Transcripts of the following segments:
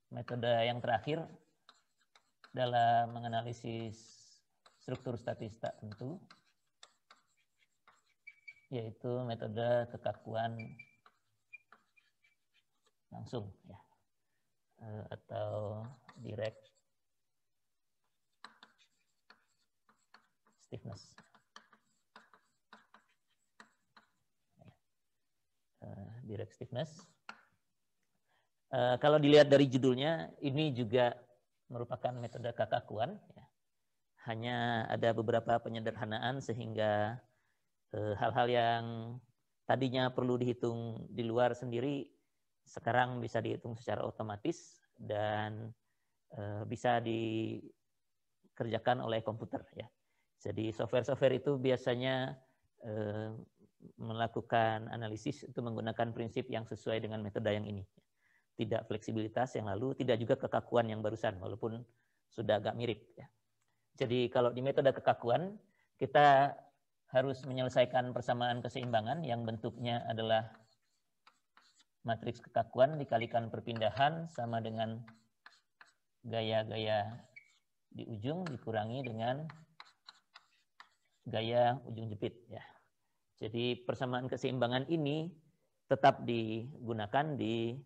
metode yang terakhir dalam menganalisis struktur statis tak tentu, yaitu metode kekakuan langsung, ya, atau direct stiffness. Direct stiffness. Kalau dilihat dari judulnya, ini juga merupakan metode kekakuan. Ya. Hanya ada beberapa penyederhanaan sehingga hal-hal yang tadinya perlu dihitung di luar sendiri, sekarang bisa dihitung secara otomatis dan bisa dikerjakan oleh komputer. Ya. Jadi software-software itu biasanya melakukan analisis itu menggunakan prinsip yang sesuai dengan metode yang ini. Tidak fleksibilitas yang lalu, tidak juga kekakuan yang barusan, walaupun sudah agak mirip. Ya. Jadi kalau di metode kekakuan, kita harus menyelesaikan persamaan keseimbangan yang bentuknya adalah matriks kekakuan dikalikan perpindahan sama dengan gaya-gaya di ujung dikurangi dengan gaya ujung jepit. Ya. Jadi persamaan keseimbangan ini tetap digunakan di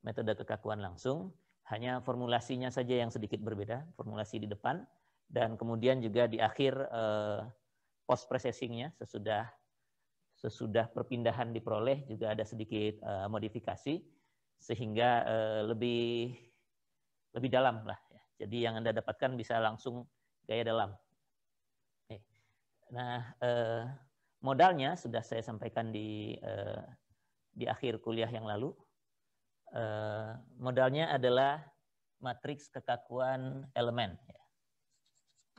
metode kekakuan langsung, hanya formulasinya saja yang sedikit berbeda, formulasi di depan, dan kemudian juga di akhir post processingnya sesudah perpindahan diperoleh juga ada sedikit modifikasi sehingga lebih dalam lah. Ya. Jadi yang Anda dapatkan bisa langsung gaya dalam. Nah, modalnya sudah saya sampaikan di akhir kuliah yang lalu. Modalnya adalah matriks kekakuan elemen.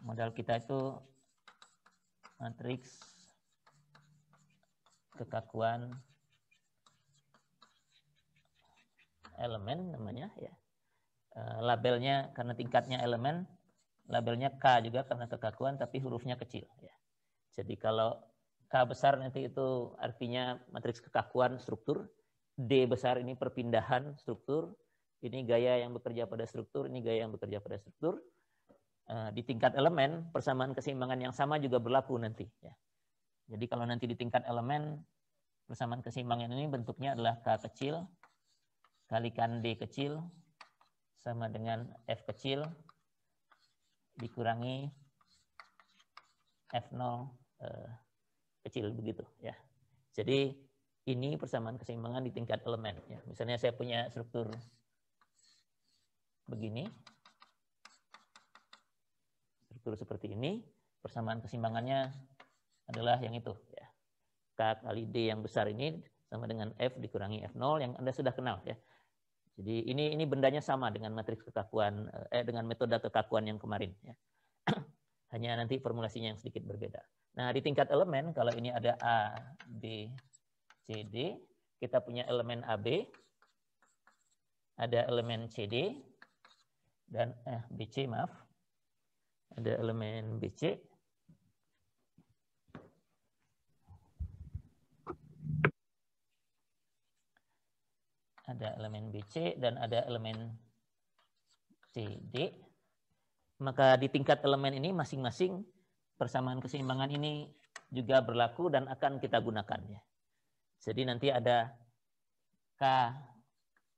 Modal kita itu matriks kekakuan elemen namanya. Ya. Labelnya karena tingkatnya elemen, labelnya K juga karena kekakuan, tapi hurufnya kecil. Ya. Jadi kalau K besar nanti itu artinya matriks kekakuan struktur, D besar ini perpindahan struktur, ini gaya yang bekerja pada struktur, ini gaya yang bekerja pada struktur. Di tingkat elemen, persamaan keseimbangan yang sama juga berlaku nanti. Ya. Jadi kalau nanti di tingkat elemen, persamaan keseimbangan ini bentuknya adalah K kecil kalikan D kecil sama dengan F kecil dikurangi F0 kecil begitu. Ya. Jadi ini persamaan keseimbangan di tingkat elemen. Ya. Misalnya saya punya struktur begini, struktur seperti ini, persamaan keseimbangannya adalah yang itu. Ya. K kali D yang besar ini sama dengan F dikurangi F0 yang Anda sudah kenal. Ya. Jadi ini bendanya sama dengan matriks kekakuan, dengan metode kekakuan yang kemarin. Ya. Hanya nanti formulasinya yang sedikit berbeda. Nah di tingkat elemen, kalau ini ada A, B, C, D, kita punya elemen AB, ada elemen CD, dan BC, maaf, ada elemen BC, ada elemen BC, dan ada elemen CD. Maka di tingkat elemen ini masing-masing persamaan keseimbangan ini juga berlaku dan akan kita gunakan. Ya. Jadi nanti ada K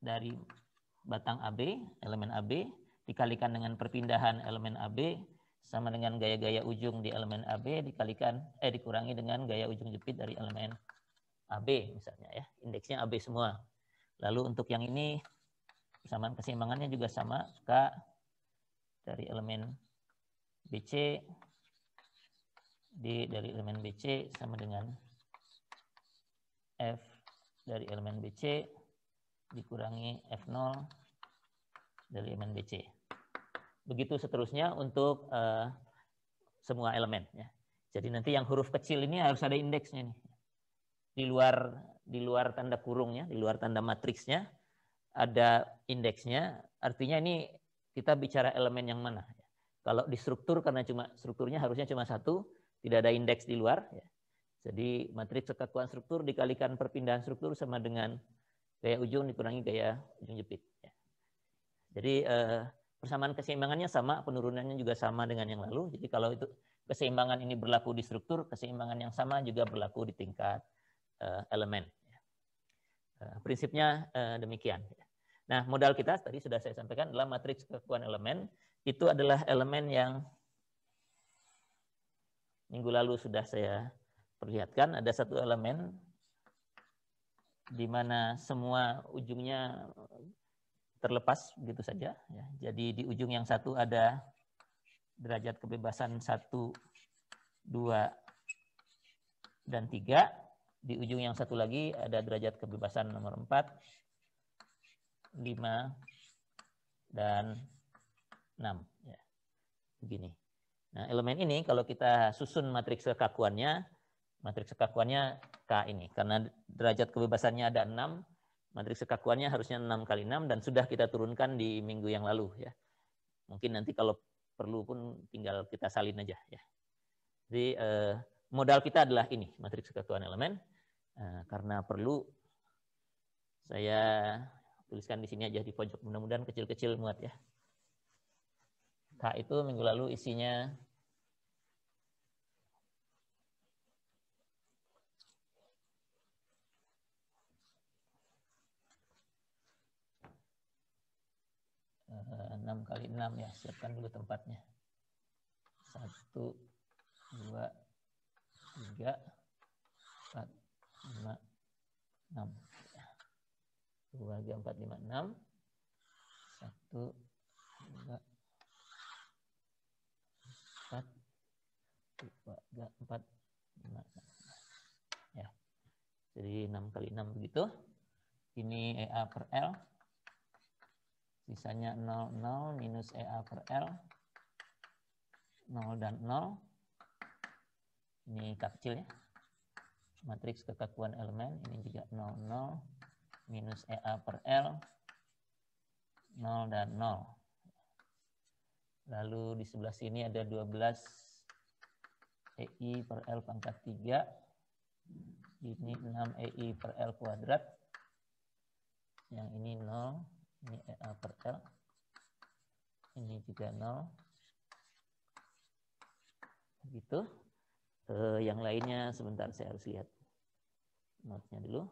dari batang AB, elemen AB, dikalikan dengan perpindahan elemen AB, sama dengan gaya-gaya ujung di elemen AB, dikurangi dengan gaya ujung jepit dari elemen AB misalnya. Ya. Indeksnya AB semua. Lalu untuk yang ini, persamaan keseimbangannya juga sama, K dari elemen BC, D dari elemen BC sama dengan F dari elemen BC dikurangi F0 dari elemen BC. Begitu seterusnya untuk semua elemen. Ya. Jadi nanti yang huruf kecil ini harus ada indeksnya nih. Di luar tanda kurungnya, di luar tanda matriksnya ada indeksnya. Artinya ini kita bicara elemen yang mana. Ya. Kalau di struktur karena strukturnya harusnya cuma satu, tidak ada indeks di luar. Ya. Jadi matriks kekakuan struktur dikalikan perpindahan struktur sama dengan gaya ujung dikurangi gaya ujung jepit. Ya. Jadi persamaan keseimbangannya sama, penurunannya juga sama dengan yang lalu. Jadi kalau itu keseimbangan ini berlaku di struktur, keseimbangan yang sama juga berlaku di tingkat elemen. Prinsipnya demikian. Nah, modal kita tadi sudah saya sampaikan adalah matriks kekakuan elemen. Itu adalah elemen yang minggu lalu sudah saya perlihatkan. Ada satu elemen di mana semua ujungnya terlepas begitu saja. Jadi di ujung yang satu ada derajat kebebasan 1, 2, dan 3. Di ujung yang satu lagi ada derajat kebebasan nomor 4, 5, dan 6. Ya, begini. Nah, elemen ini kalau kita susun matriks kekakuannya K ini. Karena derajat kebebasannya ada 6, matriks kekakuannya harusnya 6 kali 6, dan sudah kita turunkan di minggu yang lalu. Ya. Mungkin nanti kalau perlu pun tinggal kita salin aja. Ya. Jadi modal kita adalah ini, matriks kekakuan elemen. Karena perlu, saya tuliskan di sini aja di pojok, mudah-mudahan kecil-kecil muat ya. K itu minggu lalu isinya enam kali 6 ya, siapkan dulu tempatnya. 1, 2, 3, 4, 5, 6. 2, 3, 4, 5, 6. 1, 2, 4, 2, 3, 4, 5, 6. Ya. Jadi 6 kali 6 begitu. Ini EA per L. Sisanya 0, 0 minus EA per L. 0 dan 0. Ini K kecil ya. Matriks kekakuan elemen. Ini juga 0, 0 minus EA per L. 0 dan 0. Lalu di sebelah sini ada 12 EI per L pangkat 3. Ini 6 EI per L kuadrat. Yang ini 0. Ini EA per L. Ini juga 0. Begitu. Yang lainnya sebentar saya harus lihat notnya dulu.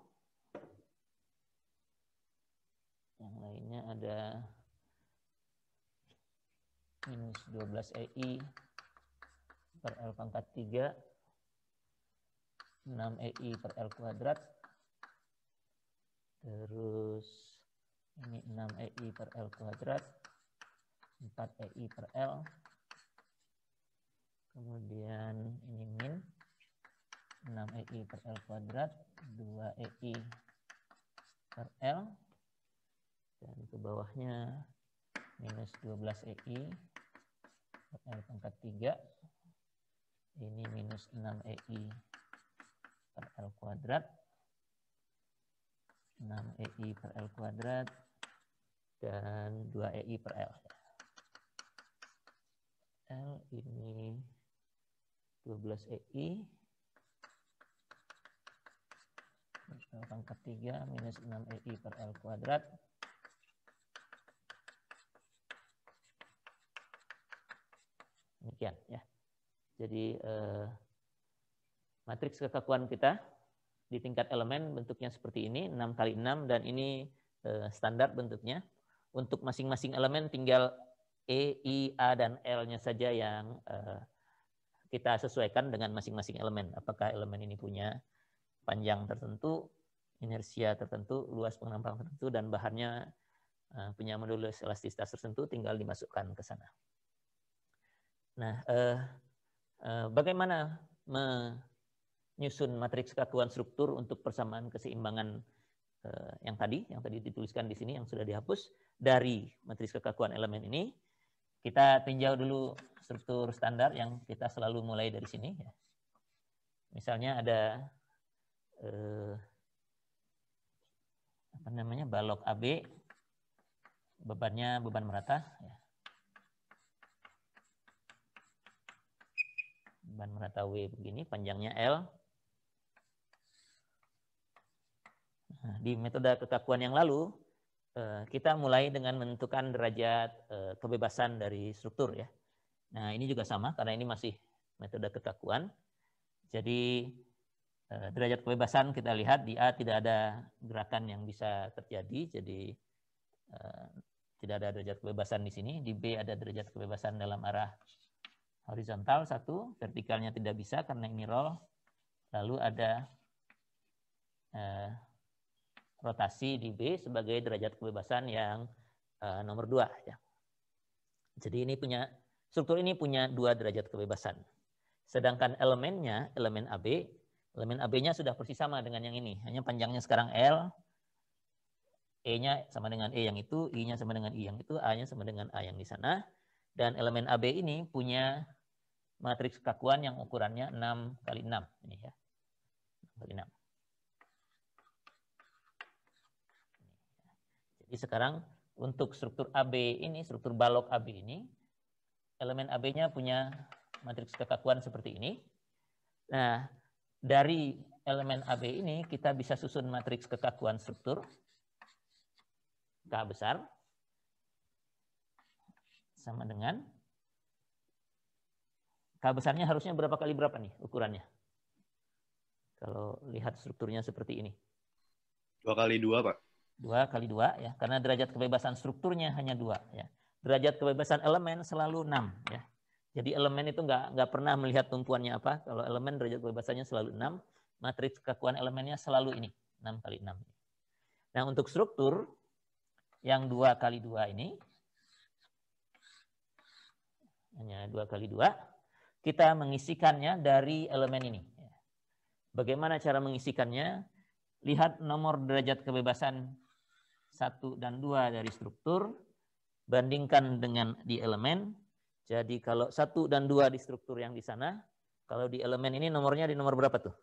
Yang lainnya ada minus 12 EI per L pangkat 3. 6 EI per L kuadrat. Terus ini 6 EI per L kuadrat, 4 EI per L. Kemudian ini min 6 EI per L kuadrat, 2 EI per L. Dan ke bawahnya minus 12 EI per L pangkat 3. Ini minus 6 EI per L kuadrat. 6 EI per L kuadrat. Dan 2 EI per L. L ini 12 EI L pangkat 3 minus 6 EI per L kuadrat. Demikian ya. Jadi matriks kekakuan kita di tingkat elemen bentuknya seperti ini, 6 kali 6, dan ini standar bentuknya. Untuk masing-masing elemen tinggal E, I, A, dan L-nya saja yang kita sesuaikan dengan masing-masing elemen. Apakah elemen ini punya panjang tertentu, inersia tertentu, luas pengenalan tertentu, dan bahannya punya modulus elastisitas tertentu, tinggal dimasukkan ke sana. Nah, bagaimana menyusun matriks kekakuan struktur untuk persamaan keseimbangan yang tadi dituliskan di sini, yang sudah dihapus dari matriks kekakuan elemen ini? Kita tinjau dulu struktur standar yang kita selalu mulai dari sini. Misalnya ada balok AB, bebannya beban merata. Beban merata W begini, panjangnya L. Nah, di metode kekakuan yang lalu, kita mulai dengan menentukan derajat kebebasan dari struktur ya. Nah, ini juga sama karena ini masih metode kekakuan. Jadi derajat kebebasan kita lihat di A tidak ada gerakan yang bisa terjadi, jadi tidak ada derajat kebebasan di sini. Di B ada derajat kebebasan dalam arah horizontal 1, vertikalnya tidak bisa karena ini roll. Lalu ada rotasi di B sebagai derajat kebebasan yang nomor 2 ya. Jadi ini struktur ini punya 2 derajat kebebasan. Sedangkan elemennya, elemen AB-nya sudah persis sama dengan yang ini. Hanya panjangnya sekarang L, E-nya sama dengan E yang itu, I-nya sama dengan I yang itu, A-nya sama dengan A yang di sana. Dan elemen AB ini punya matriks kekakuan yang ukurannya 6 kali 6 ini ya. 6 kali 6. Jadi sekarang untuk struktur AB ini, struktur balok AB ini, elemen AB-nya punya matriks kekakuan seperti ini. Nah, dari elemen AB ini kita bisa susun matriks kekakuan struktur K besar sama dengan K besarnya harusnya berapa kali berapa nih ukurannya? Kalau lihat strukturnya seperti ini. 2 kali 2, Pak. 2 kali 2 ya, karena derajat kebebasan strukturnya hanya 2 ya. Derajat kebebasan elemen selalu 6 ya. Jadi elemen itu nggak pernah melihat tumpuannya apa. Kalau elemen derajat kebebasannya selalu 6, matriks kekakuan elemennya selalu ini, 6 kali 6. Nah, untuk struktur yang 2 kali 2 ini hanya 2 kali 2, kita mengisikannya dari elemen ini. Bagaimana cara mengisikannya? Lihat nomor derajat kebebasan 1 dan 2 dari struktur, bandingkan dengan di elemen. Jadi kalau 1 dan 2 di struktur yang di sana, kalau di elemen ini nomornya di nomor berapa tuh?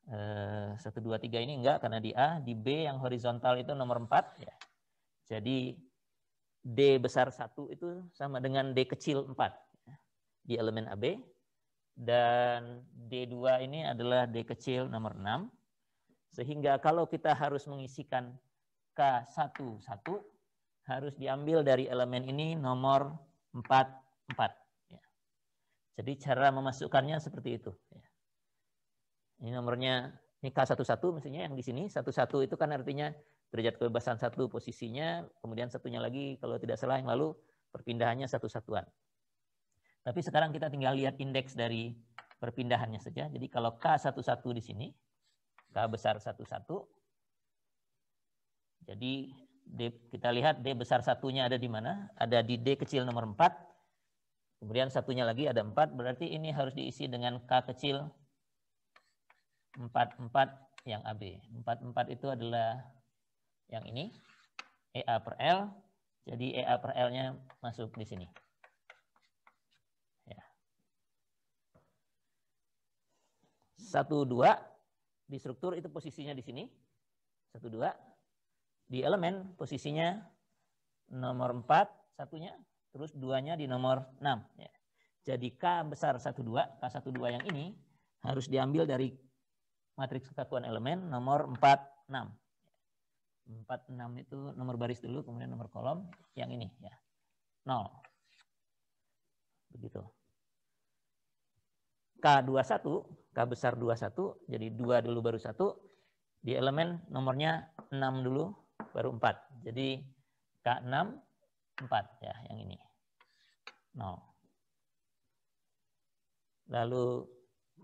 1, 2, 3 ini enggak, karena di A. Di B yang horizontal itu nomor 4. Ya. Jadi D besar 1 itu sama dengan D kecil 4 di elemen AB. Dan D2 ini adalah D kecil nomor 6. Sehingga kalau kita harus mengisikan K11, harus diambil dari elemen ini nomor 4. Ya. Jadi cara memasukkannya seperti itu. Ya. Ini nomornya, ini K11 mestinya yang di sini. 11 itu kan artinya derajat kebebasan 1 posisinya, kemudian satunya lagi kalau tidak salah yang lalu perpindahannya 1 satuan. Tapi sekarang kita tinggal lihat indeks dari perpindahannya saja. Jadi kalau K11 di sini, K besar 11. Jadi kita lihat D besar 1-nya ada di mana? Ada di D kecil nomor 4. Kemudian satunya lagi ada 4. Berarti ini harus diisi dengan K kecil 4 yang AB. 4 itu adalah yang ini. EA per L. Jadi EA per L-nya masuk di sini. 1, 2 di struktur itu posisinya di sini. 1, 2. Di elemen posisinya nomor 4 satunya, terus 2-nya di nomor 6. Ya. Jadi K besar 1, 2, K12 yang ini harus diambil dari matriks kekakuan elemen nomor 4, 6. 4, 6 itu nomor baris dulu, kemudian nomor kolom. Yang ini ya, 0. Begitu. K21, K besar 21, jadi 2 dulu baru 1. Di elemen nomornya 6 dulu, baru 4. Jadi K6, 4 ya, yang ini. 0. Lalu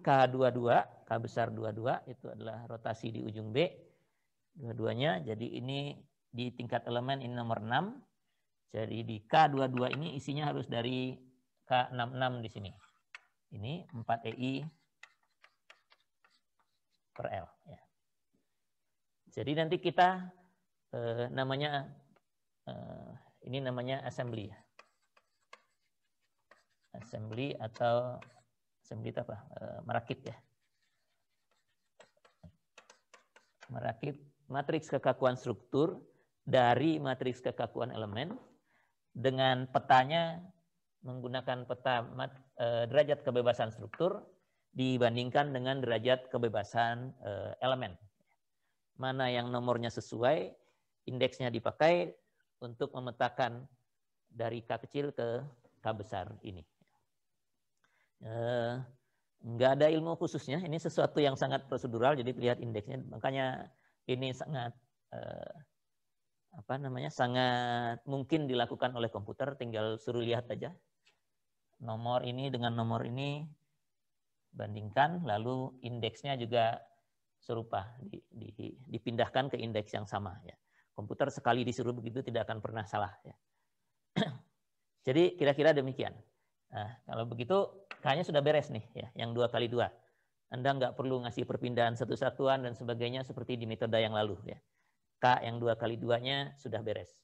K22, K besar 22, itu adalah rotasi di ujung B. Dua-duanya, jadi ini di tingkat elemen ini nomor 6. Jadi di K22 ini isinya harus dari K66 di sini. Ini 4 EI per L. Ya. Jadi nanti kita ini namanya assembly. Assembly atau assembly itu apa? Merakit ya. Merakit matriks kekakuan struktur dari matriks kekakuan elemen dengan petanya menggunakan peta derajat kebebasan struktur dibandingkan dengan derajat kebebasan elemen. Mana yang nomornya sesuai, indeksnya dipakai untuk memetakan dari K kecil ke K besar ini. Nggak ada ilmu khususnya, ini sesuatu yang sangat prosedural, jadi lihat indeksnya. Makanya ini sangat sangat mungkin dilakukan oleh komputer, tinggal suruh lihat aja. Nomor ini dengan nomor ini bandingkan, lalu indeksnya juga serupa, dipindahkan ke indeks yang sama. Ya. Komputer sekali disuruh begitu tidak akan pernah salah. Ya. Jadi kira-kira demikian. Nah, kalau begitu kayaknya sudah beres nih, ya, yang 2x2. Anda nggak perlu ngasih perpindahan satu satuan dan sebagainya seperti di metode yang lalu. Ya. K yang 2x2-nya sudah beres.